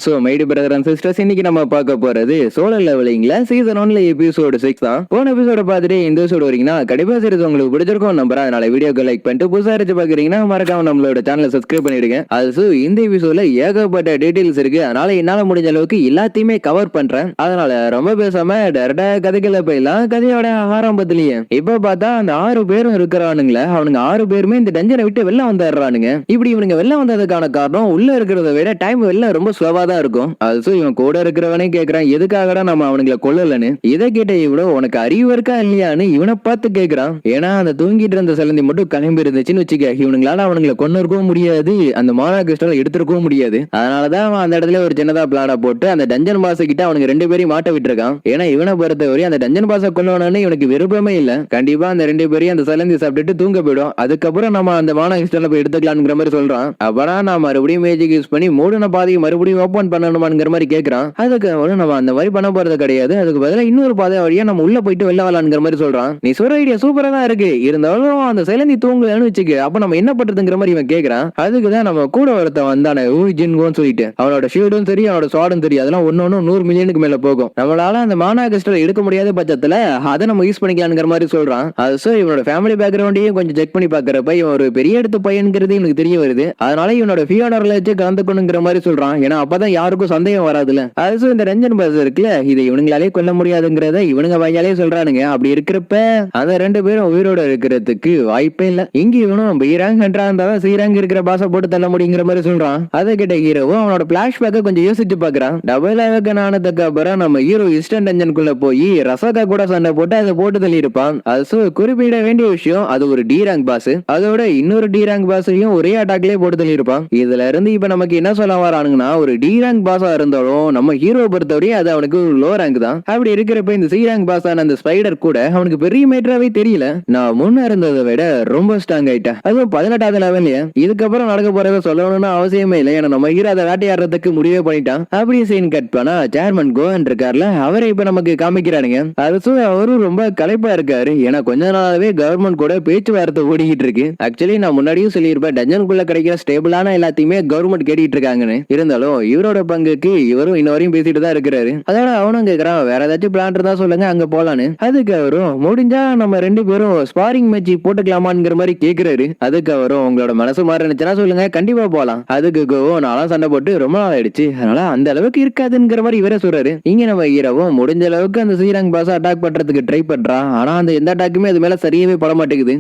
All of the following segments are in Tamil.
So mighty brother and sisters, இன்னைக்கு நம்ம பார்க்க போறது சோலோ லெவலிங்ல சீசன் 1ல எபிசோடு 6 தான். போன எபிசோட பார்த்துட்டு இந்த எபிசோடு வரீங்கன்னா கண்டிப்பா சீரிஸ் உங்களுக்கு பிடிச்சிருக்கும் நம்புறேன். அதனால வீடியோக்கு லைக் பண்ணிட்டு புதுசா இருந்துச்சு பாக்குறீங்கன்னா மறக்காம நம்மளோட சேனலை சப்ஸ்கிரைப் பண்ணிடுங்க. அது இந்த எபிசோட்ல ஏகப்பட்ட டீடைல்ஸ் இருக்கு. அதனால என்னால முடிஞ்ச அளவுக்கு எல்லாத்தையுமே கவர் பண்றேன். அதனால ரொம்ப பேசாம டேரக்டா கதைக்குள்ள போயிடலாம். கதையோட ஆரம்பத்திலேயே இப்ப பார்த்தா அந்த 6 பேரும் இருக்கிறானுங்களே, அவனுங்க 6 பேருமே இந்த டஞ்சனை விட்டு வெளில வந்துடுறானுங்க. இப்படி இவனுங்க வெளில வந்ததுக்கான காரணம் உள்ள இருக்கிறத விட டைம் வெளில ரொம்ப ஸ்லோவா தான் இருக்கும். அது இவன் கூட இருக்கிறவனே கேக்குறான், எதுக்காகடா நம்ம அவனுங்களை கொல்லலன்னு. இதை கேட்ட இவ்வளோ உனக்கு அறிவு இருக்கா இல்லையான்னு இவனை பார்த்து கேக்குறான். ஏன்னா அந்த தூங்கிட்டு இருந்த சிலந்தி மட்டும் கிளம்பி இருந்துச்சுன்னு வச்சுக்க, இவனுங்களால அவனுங்களை கொண்டு இருக்கவும் முடியாது, அந்த மானா கிறிஸ்டல் எடுத்துருக்கவும் முடியாது. அதனாலதான் அவன் அந்த இடத்துல ஒரு சின்னதா பிளான போட்டு அந்த டஞ்சன் பாஸ் கிட்ட அவனுக்கு 2 பேரையும் மாட்ட விட்டுருக்கான். ஏன்னா இவனை பொறுத்தவரை அந்த டஞ்சன் பாஸை கொல்லணும்னு இவனுக்கு விருப்பமே இல்ல. கண்டிப்பா அந்த 2 பேரையும் அந்த சிலந்தி சாப்பிட்டுட்டு தூங்க போயிடும். அதுக்கப்புறம் நம்ம அந்த மானா கிறிஸ்டலை போய் எடுத்துக்கலாம்ங்கிற மாதிரி சொல்றான். அப்புறம் நான் மறுபடியும் மேஜிக் யூஸ் பண்ணி மூடின பாதையை மறுபடியும் ஓபன் பண்ணணுமாங்கிற மாதிரி கேக்குறான். அதுக்கு நம்ம அந்த மாதிரி பண்ண போறது கிடையாது, அதுக்கு பதிலா இன்னொரு பாதை வழியா நம்ம உள்ள போயிட்டு வெளில வரலாம்ங்கிற மாதிரி சொல்றான். நீ சொல்ற ஐடியா சூப்பரா தான் இருக்கு, இருந்தாலும் அந்த சிலந்தி தூங்கலன்னு வச்சுக்க, அப்ப நம்ம என்ன பண்றதுங்கிற மாதிரி இவன் கேக்குறான். அதுக்குதான் நம்ம கூட ஒருத்த வந்தானே ஊஜின்கோன்னு சொல்லிட்டு, அவனோட ஷீல்டும் சரி அவனோட ஸ்வாடும் சரி அதெல்லாம் ஒன்னு 100 மில்லியனுக்கு மேல போகும். நம்மளால அந்த மானா கிறிஸ்டல் எடுக்க முடியாத பட்சத்துல அதை நம்ம யூஸ் பண்ணிக்கலாம்ங்கிற மாதிரி சொல்றான். அது இவனோட ஃபேமிலி பேக்ரவுண்டையும் கொஞ்சம் செக் பண்ணி பாக்குறப்ப இவன் ஒரு பெரிய இடத்து பையன்கிறது இவனுக்கு தெரிய வருது. அதனால இவனோட ஃபியோனர்ல வச்சு கலந்துக்கணுங்கிற மாதிரி சொல்றான். ஏன்னா அப்பதான் யாருக்கும் சந்தேகம் வராதுல. அது இந்த ரஞ்சன் பாஸ் இருக்குல்ல, இதை இவனுங்களாலே கொல்ல முடியாதுங்கிறத இவனுங்க வாயாலே சொல்றானுங்க. அப்படி இருக்கிறப்ப அந்த 2 பேரும் உயிரோட இருக்கிறதுக்கு வாய்ப்பே இல்ல. இங்க இவனும் பீராங் இருந்தாதான் சீராங் இருக்கிற பாச போட்டு தள்ள முடியுங்கிற மாதிரி சொல்றான். அதை கிட்ட ஹீரோவும் அவனோட பிளாஷ்பேக்க கொஞ்சம் யோசிச்சு பாக்குறான். டபுள் ஆவேக்கன் ஆனதுக்கு அப்புறம் நம்ம ஹீரோ இஸ்டர்ன் டஞ்சனுக்குள்ள போய் ரசகா கூட சண்டை போட்டு அதை போட்டு தள்ளி இருப்பான். அது குறிப்பிட வேண்டிய விஷயம், அது ஒரு டி ரேங்க் பாஸ். அதோட இன்னொரு டி ரேங்க் பாஸையும் ஒரே அட்டாக்லயே போட்டு தள்ளி இருப்பான். இதுல இருந்து இப்ப நமக்கு என்ன சொல்ல வரானுங்கன்னா, ஒரு டி ரேங்க் பாஸா இருந்தாலும் நம்ம ஹீரோ பொறுத்தவரை அது அவனுக்கு லோ ரேங்க் தான். அப்படி இருக்கிறப்ப இந்த சி ரேங்க் பாஸ் ஆன அந்த ஸ்பைடர் கூட அவனுக்கு பெரிய மேட்டராவே தெரியல. நான் முன்ன இருந்ததை விட ரொம்ப ஸ்ட்ராங் ஆயிட்டேன், அதுவும் 18வது லெவல்ல. இதுக்கப்புறம் நடக்க போறத சொல்லணும்னு அவசியமே இல்லை, ஏன்னா நம்ம ஹீரோ அதை வேட்டையாடுறதுக்கு முடிவே பண்ணிட்டான். அப்படியே சீன் கட் பண்ணா சேர்மன் கோவன் இருக்காருல, அவரை இப்ப நமக்கு காமிக்கிறானுங்க. அது அவரும் ரொம்ப களைப்பா இருக்காரு. ஏன்னா கொஞ்ச நாளாவே கவர்மெண்ட் கூட பேச்சுவார்த்தை ஓடிக்கிட்டு இருக்கு. ஆக்சுவலி நான் முன்னாடியும் சொல்லியிருப்பேன், டஞ்சனுக்குள்ள கிடைக்கிற ஸ்டேபிளான எல்லாத்தையுமே கவர்மெண்ட் கேட்டிட்டு இருக்காங்கன்னு. இருந்தாலும் இவரோட பங்குக்கு இவரும் இன்னவரையும் பேசிட்டு தான் இருக்கிறாரு. அதோட அவனும் கேக்குறான், வேற ஏதாச்சும் பிளான் இருந்தா சொல்லுங்க அங்க போலான்னு. அதுக்கு அவரும் முடிஞ்சா நம்ம 2 பேரும் ஸ்பாரிங் மேட்ச் போட்டுக்கலாமாங்கிற மாதிரி கேக்குறாரு. அதுக்கு அவரும் உங்களோட மனசு மாறி இருந்துச்சுன்னா சொல்லுங்க, கண்டிப்பா போலாம். அதுக்கு நானும் சண்டை போட்டு ரொம்ப நாள் ஆயிடுச்சு, அதனால அந்த அளவுக்கு இருக்காதுங்கிற மாதிரி இவரே சொல்றாரு. இங்க நம்ம ஹீரோவும் முடிஞ்ச அளவுக்கு அந்த சீராங் பாஸ் அட்டாக் பண்றதுக்கு ட்ரை பண்றான். ஆனா அந்த எந்த அட்டாக்குமே அது மேல சரியாவே பட மாட்டேங்குது.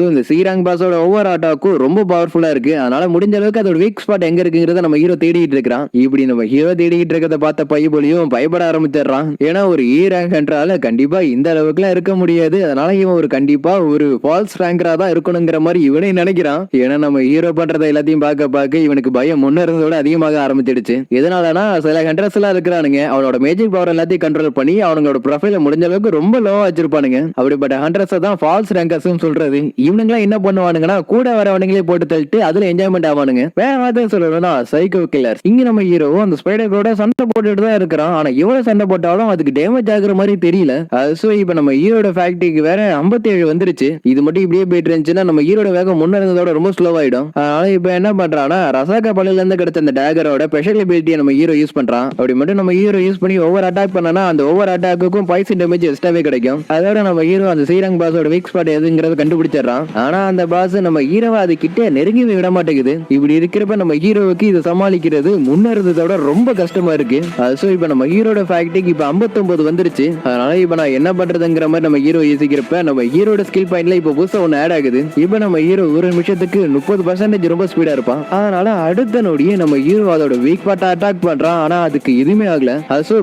இந்த சீராங் பாஸோட ஒவ்வொரு அட்டாக்கும் ரொம்ப பவர்ஃபுல்லா இருக்கு. அதனால முடிஞ்ச அளவுக்கு அதோட வீக் ஸ்பாட் எங்க இருக்குங்கிறத நம்ம ஹீரோ தேடிட்டு இருக்கிறான். இப்படி நம்ம ஹீரோ தேடிட்டு இருக்கிறத பார்த்த பையபொலியும் பயப்பட ஆரம்பிச்சிடறான். ஏன்னா ஒரு ரேங்க் என்றால கண்டிப்பா இந்த அளவுக்குலாம் இருக்க முடியாது. அதனால இவன் கண்டிப்பா ஒரு ஃபால்ஸ் ரேங்கரா தான் இருக்கணுங்கிற மாதிரி இவனே நினைக்கிறான். ஏன்னா நம்ம ஹீரோ பண்றதை எல்லாத்தையும் பார்க்க இவனுக்கு பயம் முன்ன இருந்ததோட அதிகமாக ஆரம்பிச்சிடுச்சு. எதனாலனா சில ஹண்டர்ஸ் எல்லாம் இருக்கிறானுங்க, அவனோட மேஜிக் பவர் எல்லாத்தையும் கண்ட்ரோல் பண்ணி அவங்களோட ப்ரொஃபைல முடிஞ்ச அளவுக்கு ரொம்ப லோவா வச்சிருப்பானுங்க. அப்படிப்பட்ட ஹண்டர்ஸ் தான் ஃபால்ஸ் ரேங்கர்ஸ் சொல்றது. இவனுங்களா என்ன பண்ணுவானுங்கன்னா, கூட வரவனுங்களே போட்டு தள்ளிட்டு அதுல என்ஜாய்மெண்ட் ஆவானுங்க. வேற வார்த்தை சொல்லணும்னா சைக்கோ கில்லர். இங்க நம்ம ஹீரோ அந்த ஸ்பைடரோட சண்டை போட்டுட்டு தான் இருக்கிறான். ஆனா இவ்வளவு சண்டை போட்டாலும் அதுக்கு டேமேஜ் ஆகுற மாதிரி தெரியல. இப்ப நம்ம ஹீரோட ஃபேக்டரிக்கு வேற 57 வந்துருச்சு. இது மட்டும் இப்படியே போயிட்டு இருந்துச்சுன்னா நம்ம ஹீரோட வேகம் முன்ன இருந்ததோட ரொம்ப ஸ்லோவாயிடும். அதனால இப்ப என்ன பண்றான்னா, ரசாக்கா பள்ளியில இருந்து கிடைச்ச அந்த டேகரோட ஸ்பெஷல் எபிலிட்டியை நம்ம ஹீரோ யூஸ் பண்றான். அப்படி மட்டும் நம்ம ஹீரோ யூஸ் பண்ணி ஓவர் அட்டாக் பண்ணனா அந்த ஓவர் அட்டாக்குக்கும் பாய்சன் டேமேஜ் எக்ஸ்ட்ராவே கிடைக்கும். அதோட நம்ம ஹீரோ அந்த சீரங் பாஸோட வீக் ஸ்பாட் எதுங்கிறத கண்டுபிடிச்சிடறான். ஆனா அந்த பாஸ் நம்ம ஹீரோவை அது கிட்ட நெருங்கி விட மாட்டேங்குது. இப்படி இருக்கிறப்ப நம்ம ஹீரோவுக்கு இதை சமாளிக்கிறது முன்ன இருந்ததோட ரொம்ப கஷ்டமா இருக்கு. இப்ப நம்ம ஹீரோட ஃபேக்டரிக்கு இப்ப 59 வந்துருச்சு. அதனால இப்ப நான் என்ன பண்றதுங்கிற மாதிரி நம்ம ஹீரோ யோசிக்கிறப்ப நம்ம ஹீரோட ஸ்கில் பாயிண்ட்ல இப்ப புதுசா ஒன்னு ஆட் ஆகுது. இப்ப நம்ம ஹீரோ ஒரு நிமிஷத்துக்கு 30% ரொம்ப ஸ்பீடா இருப்பான். அதனால அடுத்த நொடியே நம்ம ஹீரோ அதோட வீக் பார்ட் அட்டாக் பண்றான். ஆனா அதுக்கு எதுவுமே ஆகல.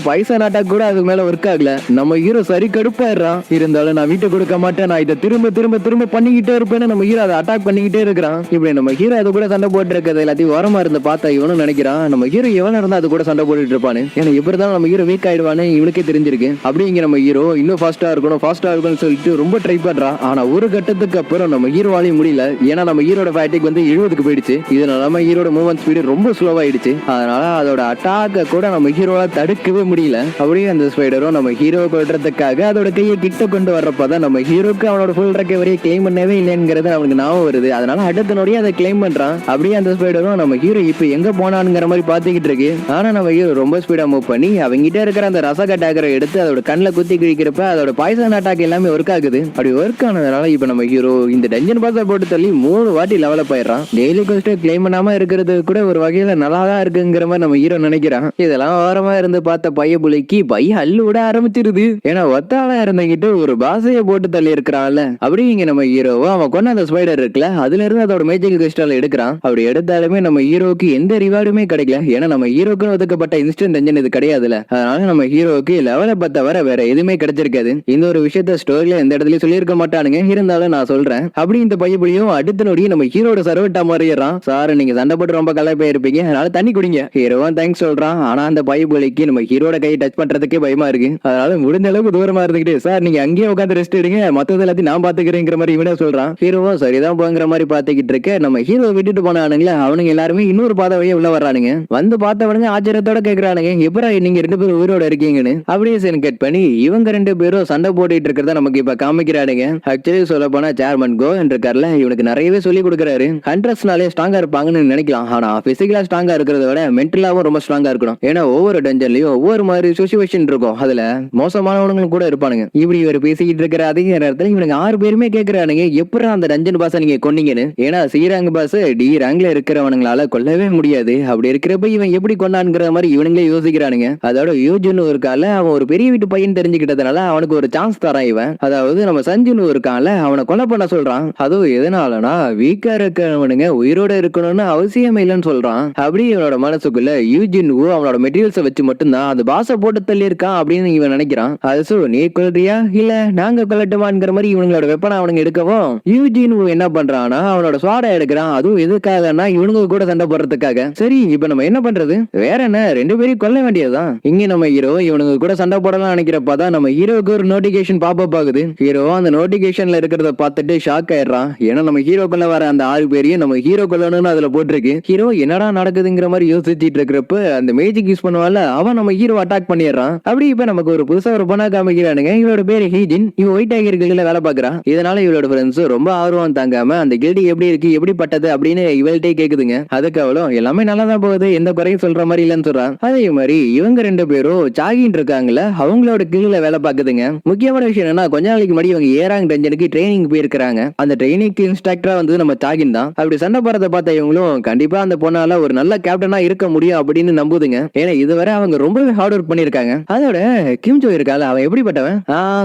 பைசன் அட்டாக் கூட அதுக்கு மேல ஒர்க் ஆகல. நம்ம ஹீரோ சரி கடுப்பாயிடுறான். இருந்தாலும் நான் வீட்டை கொடுக்க மாட்டேன், நான் இதை திரும்ப திரும்ப திரும்ப பண்ணிக்கிட்டே இருப்பேன்னு நம்ம ஹீரோ அதை அட்டாக் பண்ணிக்கிட்டே இருக்கிறான். இப்படி நம்ம ஹீரோ அது கூட சண்டை போட்டு இருக்கிறது எல்லாத்தையும் ஓரமா இருந்து பார்த்தா இவனும் நினைக்கிறான், நம்ம ஹீரோ எவனா இருந்தா அது கூட சண்டை போட்டுட்டு இருப்பானு. ஏன்னா இப்படிதான் நம்ம ஹீரோ வீக் ஆயிடுவானு இவனுக்கே தெரிஞ்சிருக்கு. அப்படிங்கிற நம்ம ஹீரோ இன்னும் ஃபாஸ்டா இருக்கணும்னு சொல்லிட்டு ரொம்ப ட்ரை பண்றான். ஆனா ஒரு கட்டத்துக்கு அப்புறம் நம்ம ஹீரோவாலையும் முடியல. ஏன்னா நம்ம ஹீரோட ஃபேட்டிக் 70க்கு போயிடுச்சு. இதனால நம்ம ஹீரோட மூவ்மெண்ட் ஸ்பீடு ரொம்ப ஸ்லோவாயிடுச்சு. அதனால அதோட அட்டாக்க கூட நம்ம ஹீரோவால தடுக்கவே முடியல. அப்படியே அந்த ஸ்பைடரும் நம்ம ஹீரோவை கொல்றதுக்காக அதோட கையை கிட்ட கொண்டு வர்றப்பதான் நம்ம ஹீரோக்கு அவனோட ஃபுல் ரெக்கவரியை கிளைம் பண்ணவே இல்லைங்கிறது அவனுக்கு ஞாபகம் வருது. அதனால அடுத்த நொடியே அதை கிளைம் பண்றான். அப்படியே அந்த ஸ்பைடரும் நம்ம ஹீரோ இப்ப எங்க போனானுங்கிற மாதிரி பாத்துக்கிட்டு வந்துட்டு இருக்கு. ஆனா நம்ம ஹீரோ ரொம்ப ஸ்பீடா மூவ் பண்ணி அவங்கிட்ட இருக்கிற அந்த ரசக டேகரை எடுத்து அதோட கண்ணில் குத்தி கிழிக்கிறப்ப அதோட பாய்சன் அட்டாக் எல்லாமே ஒர்க் ஆகுது. அப்படி ஒர்க் ஆனதுனால இப்ப நம்ம ஹீரோ இந்த டஞ்சன் பாஸை போட்டு தள்ளி 3 வாட்டி லெவலப் ஆயிடுறான். டெய்லி கோஸ்ட் கிளைம் பண்ணாம இருக்கிறது கூட ஒரு வகையில நல்லா தான் இருக்குங்கிற மாதிரி நம்ம ஹீரோ நினைக்கிறான். இதெல்லாம் ஓரமா இருந்து பார்த்த பைய புலிக்கு பைய அள்ளு விட ஆரம்பிச்சிருது. ஏன்னா ஒத்தாளா இருந்துகிட்டு ஒரு பாசைய போட்டு தள்ளி இருக்கிறான்ல. அப்படி இங்க நம்ம ஹீரோவோ அவன் கொண்டு அந்த ஸ்பைடர் இருக்குல்ல அதுல இருந்து அதோட மேஜிக் கிறிஸ்டல் எடுக்கிறான். அப்படி எடுத்தாலுமே நம்ம ஹீரோக்கு எந்த ரிவார்டுமே கிடைக்கல. ஏன்னா நம்ம ஹீரோக்கு ஒதுக்கப்பட்ட இன்ஸ்டன்ட் டஞ்சன் இது கிடையாதுல. அதனால நம்ம ஹீரோக்கு லெவலப் தவிர வேற எதுவுமே கிடைச்சிருக்காது. இந்த ஒரு விஷயத்த ஸ்டோரியில எந்த இடத்துலயும் சொல்லியிருக்க மாட்டானுங்க. இருந்தாலும் நான் சொல்றேன். அப்படி இந்த பையபுலியும் அடுத்த நொடியும் நம்ம ஹீரோட சர்வெண்டா மாறிடுறான். சார் நீங்க சண்டை போட்டு ரொம்ப களைப்பா இருப்பீங்க, அதனால தண்ணி குடிங்க. ஹீரோவும் தேங்க்ஸ் சொல்றான். ஆனா அந்த பையபுலிக்கு நம்ம ஹீரோட கையை டச் பண்றதுக்கே பயமா இருக்கு. அதனால முடிஞ்ச அளவுக்கு தூரமா இருந்துகிட்டு சார் நீங்க அங்கேயே உட்காந்து ரெஸ்ட் எடுங்க, மத்தது எல்லாத்தையும் நான் பாத்துக்கிறேங்கிற மாதிரி இவனே சொல்றான். ஹீரோவும் சரிதான் போங்கிற மாதிரி பாத்துக்கிட்டு இருக்க நம்ம ஹீரோ விட்டுட்டு போனானுங்களே அவனுங்க எல்லாருமே இன்னொரு பாதை வழியா உள்ள வர்றானுங்க. வந்து பார்த்தவனுங்க ஆச்சரியத்தோட கேக்குறானுங்க எப்பரா நீங்க 2 பேரும் உயிரோட இருக்கீங்கன்னு. அப்படியே சீன் கட் பண்ணி இவங்க 2 பேரும் சண்டை போட்டுட்டு இருக்கிறத நமக்கு இப்ப காமிக்கிறானுங்க. ஆக்சுவலி சொல்ல போனா சேர்மன் கோஹன் இருக்கார்ல இவனுக்கு நிறையவே சொல்லி கொடுக்குறாரு. ஹண்டர்ஸ்னாலே ஸ்ட்ராங்கா இருப்பாங்கன்னு நினைக்கலாம். ஆனா பிசிக்கலா ஸ்ட்ராங்கா இருக்கிறத விட மென்டலாவும் ரொம்ப ஸ்ட்ராங்கா இருக்கணும். ஏன்னா ஒவ்வொரு டஞ்சன்லயும் ஒவ்வொரு மாதிரி சிச்சுவேஷன் இருக்கும். அதுல மோசமானவங்களும் கூட இருப்பானுங்க. இப்படி இவர் பேசிக்கிட்டு இருக்கிற அதே நேரத்துல இவனுக்கு 6 பேருமே கேட்கிறானுங்க எப்படி அந்த டஞ்சன் பாஸை நீங்க கொன்னீங்கன்னு. ஏன்னா சி ரேங்க் பாஸ் டி ரேங்க்ல இருக்கிறவனுங்களால கொல்லவே முடியாது. அப்படி இருக்கிறப்ப இவன் எப்படி கொண்டான்ங்கிற மாதிரி இவனுங்களே யோசிக்கிறானுங்க. அதோட யூஜுன்னு இருக்கால அவன் ஒரு பெரிய வீட்டு பையன் தெரிஞ்சுக்கிட்டதுனால அவனுக்கு ஒரு சான்ஸ் தரான் இவன். அதாவது நம்ம சஞ்சுன்னு இருக்கான்ல அவனை கொலை பண்ண சொல்றான். அதுவும் எதனாலனா வீக்கா இருக்கிறவனுங்க உயிரோட இருக்கணும்னு அவசியம் இல்லைன்னு சொல்றான். அப்படி இவனோட மனசுக்குள்ள யூஜின் அவனோட மெட்டீரியல்ஸை வச்சு மட்டும்தான் அது பாச போட்டு தள்ளி இருக்கான் அப்படின்னு இவன் நினைக்கிறான். அது நீ கொல்றியா இல்ல நாங்க கொல்லட்டுமாங்கிற மாதிரி இவங்களோட வெப்பனை அவனுங்க எடுக்கவும் யூஜின் என்ன பண்றான்னா அவனோட ஸ்வாடை எடுக்கிறான். அதுவும் எதுக்காகனா இவனுங்க கூட சண்டை போடுறதுக்காக. சரி இப்ப நம்ம என்ன பண்றது, வேற என்ன 2 பேரையும் கொல்ல வேண்டியதுதான். இங்க நம்ம ஹீரோ இவனுங்க கூட சண்டை போடலாம் நினைக்கிறப்பதான் நம்ம ஹீரோக்கு ஒரு நோட்டிபிகேஷன் பாப்பப் ஆகுது. ஹீரோ அந்த நோட்டிபிகேஷன்ல இருக்கிறத பார்த்துட்டு ஷாக் ஆயிடுறான். ஏன்னா நம்ம ஹீரோக்குள்ள வர அந்த 6 பேரையும் நம்ம ஹீரோ கொல்லணும்னு அதுல போட்டிருக்கு. ஹீரோ என்னடா நடக்குதுங்கிற மாதிரி யோசிச்சுட்டு இருக்கிறப்ப அந்த மேஜிக் யூஸ் பண்ணுவால அவன் நம்ம ஹீரோ அட்டாக் பண்ணிடுறான். அப்படி இப்ப நமக்கு ஒரு புதுசா ஒரு பொண்ணா காமிக்கிறானுங்க. இவளோட பேரு ஹீஜின். இவ ஒயிட் டைகர் கில்ல வேலை பாக்குறான். இதனால இவளோட ஃப்ரெண்ட்ஸ் ரொம்ப ஆர்வம் தாங்காம அந்த கில்டி எப்படி இருக்கு எப்படிப்பட்டது அப்படின்னு இவள்கிட்டே கேக்குதுங்க. அதுக்கு அவளும் எல்லாமே நல்லா தான் போகுது, எந்த குறையும் சொல்ற மாதிரி இல்லைன்னு சொல்றான். அதே மாதிரி இவங்க 2 பேரும் சாகின்னு இருக்காங்கல்ல அவங்களோட கீழே வேலை பாக்குதுங்க. முக்கியமான விஷயம் என்னன்னா கொஞ்ச நாளைக்கு முன்னாடி இவங்க ஏராங் டஞ்சனுக்கு ட்ரைனிங் போயிருக்காங்க. அந்த ட்ரைனிங் இன்ஸ்ட்ரக்டரா வந்து நம்ம சாகின் தான். அப்படி சண்டை போறதை பார்த்த இவங்களும் கண்டிப்பா அந்த பொண்ணால ஒரு நல்ல கேப்டனா இருக்க முடியும் அப்படின்னு நம்புதுங்க. ஏன்னா இதுவரை அவங்க ரொம்பவே ஹார்ட் ஒர்க் பண்ணிருக்காங்க. அதோட கிம்ஜோ இருக்கால அவன் எப்படிப்பட்டவன்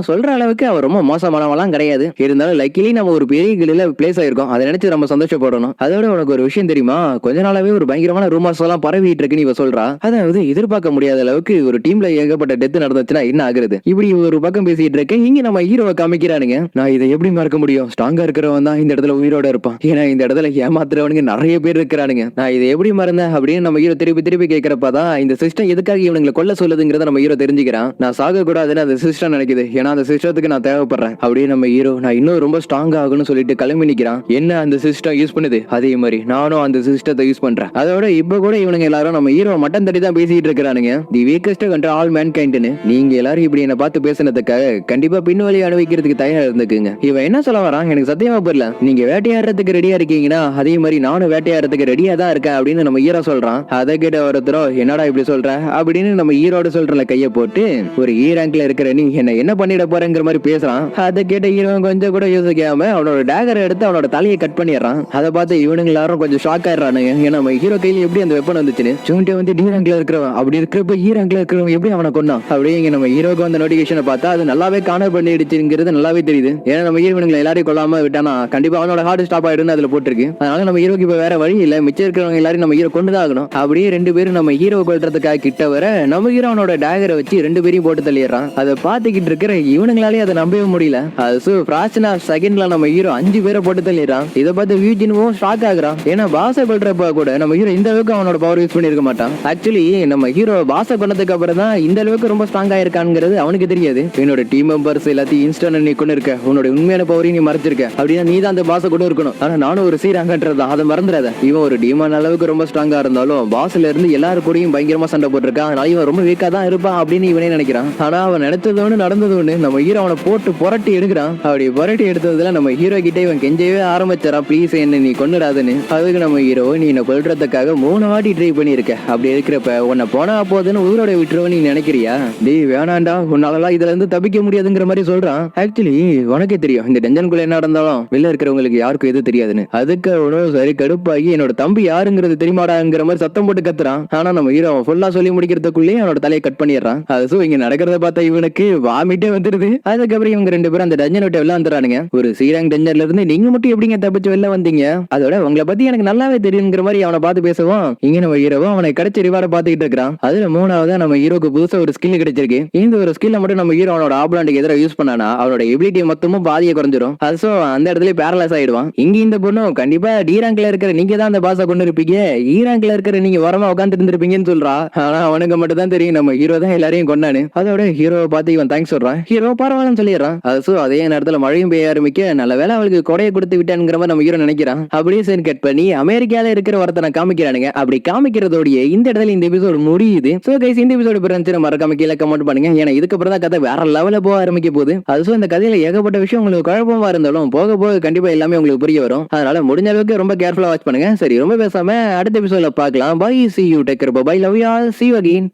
சொல்ற அளவுக்கு அவன் ரொம்ப மோசமானவெல்லாம் கிடையாது. இருந்தாலும் லக்கிலி நம்ம ஒரு பெரிய கிளில பிளேஸ் ஆயிருக்கோம். அதை நினைச்சு நம்ம சந்தோஷப்படணும். அதோட உனக்கு ஒரு விஷயம் தெரியுமா, கொஞ்ச நாளாவே ஒரு பயங்கரமான ரூமர்ஸ் எல்லாம் பரவிட்டு இருக்குன்னு இவ சொல்றா. அதாவது எதிர்பார்க்க முடியாத அளவுக்கு ஒரு டீம்ல ஏகப்பட்ட டெத் நடந்துச்சுன்னா என்ன ஆகுறது. இப்படி ஒரு பக்கம் பேசிட்டு இருக்கேன். இங்க நம்ம ஹீரோவை காமிக்கிறானுங்க. நான் இதை எப்படி மறக்க முடியும், ஸ்ட்ராங்கா இருக்கிறவன் தான் இந்த இடத்துல உயிரோட இருப்பான். ஏன்னா இந்த இடத்துல ஏமாத்துறவனுங்க நிறைய பேர் இருக்கிறானுங்க. நான் இதை எப்படி மறந்தேன் அப்படின்னு நம்ம ஹீரோ திருப்பி திருப்பி கேட்கிறப்பதான் இந்த சிஸ்டம் எதுக்காக இவங்களை கொல்ல சொல்லுதுங்கிறத நம்ம ஹீரோ தெரிஞ்சுக்கிறான். நான் சாக கூடாதுன்னு அந்த சிஸ்டம் நினைக்குது. ஏன்னா அந்த சிஸ்டத்துக்கு நான் தேவைப்படுறேன். அப்படியே நம்ம ஹீரோ நான் இன்னும் ரொம்ப ஸ்ட்ராங் ஆகணும்னு சொல்லிட்டு கிளம்பி நிக்கிறான். என்ன அந்த சிஸ்டம் யூஸ் பண்ணுது அதே மாதிரி நானும் அந்த சிஸ்டத்தை யூஸ் பண்றேன். அதோட இப்ப கூட இவனுங்க எல்லாரும் நம்ம ஹீரோ மட்டன் தட்டி தான் பேசிட்டு இருக்கிறானுங்க. தி வீக்கஸ்ட் கண்ட்ரோல் ஆல் மேன்கைண்ட்னு. நீங்க எல்லாரும் இப்படி என்ன பார்த்து பேசினதுக்காக கண்டிப்பா பின்வழி அனுபவிக்கிறதுக்கு தயாரா இருந்துக்குங்க. இவன் என்ன சொல்ல வரான் எனக்கு சத்தியமா புரியல. நீங்க வேட்டையாடுறதுக்கு ரெடியா இருக்கீங்கன்னா அதே மாதிரி நானும் வேட்டையாடுறதுக்கு ரெடியா தான் இருக்கேன் அப்படின்னு நம்ம ஹீரோ சொல்றான். அதை கேட்ட ஒருத்தரோ என்னடா இப்படி சொல்ற அப்படின்னு நம்ம ஹீரோட சொல்றல கைய போட்டு ஒரு ரேங்க்ல இருக்கிற நீ என்ன பண்ணிட போறேங்கிற மாதிரி பேசுறான். அதை கேட்ட ஹீரோ கொஞ்சம் கூட யோசிக்காம அவனோட டேகரை எடுத்து அவனோட தலையை கட் பண்ணிடுறான். அதை பார்த்து இவனுங்க எல்லாரும் கொஞ்சம் ஷாக் ஆயிடுறானுங்க. ஏன்னா நம்ம ஹீரோ கையில எப்படி அந்த வெப்பன் வந்துச்சுன்னு. சூண்டே வந்து டி ரேங்க்ல இருக்கிறவன் அப்படி இருக்கிறப்ப ரேங்க்ல இருக்கிறவன் எப்படி அவனை கொண்டான். அப்படியே இங்க நம்ம ஹீரோக்கு அந்த நோட்டிபிகேஷனை பார்த்தா அது நல்லாவே காணர் பண்ணிடுச்சுங்கிறது நல்லாவே தெரியுது. ஏன்னா நம்ம ஹீரோனுங்களை எல்லாரையும் கொள்ளாம விட்டானா கண்டிப்பா அவனோட ஹார்ட் ஸ்டாப் ஆயிடுன்னு அதுல போட்டிருக்கு. அதனால நம்ம ஹீரோக்கு இப்ப வேற வழி இல்ல, மிச்சம் இருக்கிறவங்க எல்லாரும் நம்ம ஹீரோ கொண்டுதான் ஆகணும். அப்படியே 2 பேரும் நம்ம ஹீரோ கொல்றதுக்காக கிட்ட வர நம்ம ஹீரோ அவனோட டேகரை வச்சு 2 பேரையும் போட்டு தள்ளிடுறான். அதை பார்த்துக்கிட்டு இருக்கிற இவனுங்களாலே அதை நம்பவே முடியல. அது ஃபிராக்ஷன் ஆஃப் செகண்ட்ல நம்ம ஹீரோ 5 பேரை போட்டு தள்ளிடுறான். இதை பார்த்து வியூஜினும் ஷாக் ஆகுறான். ஏன்னா பாச கொல்றப்ப கூட நம்ம ஹீரோ இந்த அளவுக்கு அவனோட பவர் யூஸ் பண்ணிருக்க மாட்டான். ஆக்சுவலி நம்ம ஹீரோ பாச கொண்டதுக்கு அப்புறம் தான் இந்த அளவுக்கு ரொம்ப ஸ்ட்ராங் ஆயிருக்காங்கிறது அவனுக்கு தெரியாது. என்னோட டீம் மெம்பர்ஸ் எல்லாத்தையும் இன்ஸ்டன்ட் நீ கொண்டு இருக்க, உன்னோட உண்மையான பவரையும் நீ மறைச்சிருக்க அப்படின்னா நீ தான் அந்த பாச கூட இருக்கணும். ஆனா நானும் ஒரு சீராங்கன்றதா அதை மறந்துடாத. இவன் ஒரு டீமான அளவுக்கு ரொம்ப ஸ்ட்ராங்கா இருந்தாலும் பாஸ்ல இருந்து எல்லாரும் கூடயும் பயங்கரமா சண்டை போட்டிருக்கான். அதனால இவன் ரொம்ப வீக்கா தான் இருப்பான் அப்படின்னு இவனே நினைக்கிறான். ஆனா அவன் நினைச்சது ஒண்ணு நடந்தது ஒண்ணு. நம்ம ஹீரோ அவனை போட்டு புரட்டி எடுக்கிறான். அப்படி புரட்டி எடுத்ததுல நம்ம ஹீரோ கிட்ட இவன் கெஞ்சவே ஆரம்பிச்சாரான், ப்ளீஸ் என்ன நீ கொண்டுடாதுன்னு. அதுக்கு நம்ம ஹீரோ நீ என்ன கொல்றதுக்காக 3 வாட்டி ட்ரை பண்ணி பண்ணிருக்க. அப்படி இருக்கிறப்ப உன்னை போனா போதுன்னு உயிரோட விட்டுருவ நீ நினைக்கிறியா? டேய் வேணாண்டா, உன்னாலலாம் இதுல இருந்து தப்பிக்க முடியாதுங்கிற மாதிரி சொல்றான். ஆக்சுவலி உனக்கே தெரியும் இந்த டென்ஷனுக்குள்ள என்ன நடந்தாலும் வெளில இருக்கிறவங்களுக்கு யாருக்கும் எது தெரியாதுன்னு. அதுக்கு அவனும் சரி கடுப்பாகி என்னோட தம்பி யாருங்கிறது தெரியுமாடாங்கிற மாதிரி சத்தம் போட்டு கத்துறான். ஆனா நம்ம ஹீரோ ஃபுல்லா சொல்லி முடிக்கிறதுக்குள்ளேயே அவனோட தலையை கட் பண்ணிடுறான். அது இங்க நடக்கிறத பார்த்தா இவனுக்கு வாமிட்டே வந்துருது. அதுக்கப்புறம் இவங்க 2 பேரும் அந்த டஞ்சன் விட்டு வெளில வந்துறானுங்க. ஒரு சீராங் டஞ்சன்ல இருந்து நீங்க மட்டும் எப்படிங்க தப்பிச்சு வெளில வந்தீங்க? அதோட உங்களை பத்தி எனக்கு நல்லாவே தெரியுங்கிற மாதிரி அவனை பார்த்து பேசவும் இங்க நம்ம ஹீரோவும் அவனை கிடைச்ச ரிவார்ட பாத்துக்கிட்டு இருக்கான். அதுல 3வது நம்ம ஹீரோக்கு புதுசா ஒரு ஸ்கில் கிடைச்சிருக்கு. இந்த ஒரு ஸ்கில்ல மட்டும் நம்ம ஹீரோ அவனோட ஆப்லாண்டுக்கு எதிராக யூஸ் பண்ணானா அவனோட எபிலிட்டி மொத்தமும் பாதியை குறைஞ்சிரும். அது அந்த இடத்துல பேரலைஸ் ஆயிடுவான். இங்க இந்த பொண்ணு கண்டிப்பா டி ரேங்க்ல இருக்கிற நீங்க தான் அந்த பாஸை கொண்டு இருப்பீங்க, இ ரேங்க்ல இருக்கிற நீங்க வரமா உட்கார்ந்து இருந்திருப்பீங்கன்னு சொல்றா. ஆனா அவனுக்கு மட்டும் தான் தெரியும் நம்ம ஹீரோ தான் எல்லாரையும் கொண்டானு. அதோட ஹீரோவை பார்த்து இவன் தேங்க்ஸ் சொல்றான். ஹீரோ பரவாயில்லன்னு சொல்லிடுறான். அது அதே நேரத்துல மழையும் பெய்ய ஆரம்பிக்க நல்ல வேலை அவளுக்கு கொடையை கொடுத்து விட்டானுங்கிற மாதிரி நம்ம ஹீரோ நினைக்கிறான். அப்படியே சரி கட் பண்ணி அமெரிக்கால இருக்கிற ஒருத்தனை காமிக்கிறானுங்க. அப்படி காமிக்கிறதோடைய இந்த இடத்துல இந்த எபிசோடு முடியுது. சோ கைஸ் இந்த எபிசோடு பிறந்து மறக்காம கீழே கமெண்ட் பண்ணுங்க. ஏன்னா இதுக்கப்புறம் தான் கதை வேற லெவல்ல போக ஆரம்பிக்க போகுது. அது இந்த கதையில ஏகப்பட்ட விஷயம் உங்களுக்கு குழப்பமா இருந்தாலும் போக போக கண்டிப்பா எல்லாமே உங்களுக்கு புரிய வரும். அதனால முடிஞ்ச அளவுக்கு ரொம்ப கேர்ஃபுல்லா வாட்ச் பண்ணுங்க. சரி ரொம்ப பேசாம அடுத்த எபிசோட்ல பார்க்கலாம். Bye, see you, take care, bye, love you all, see you again.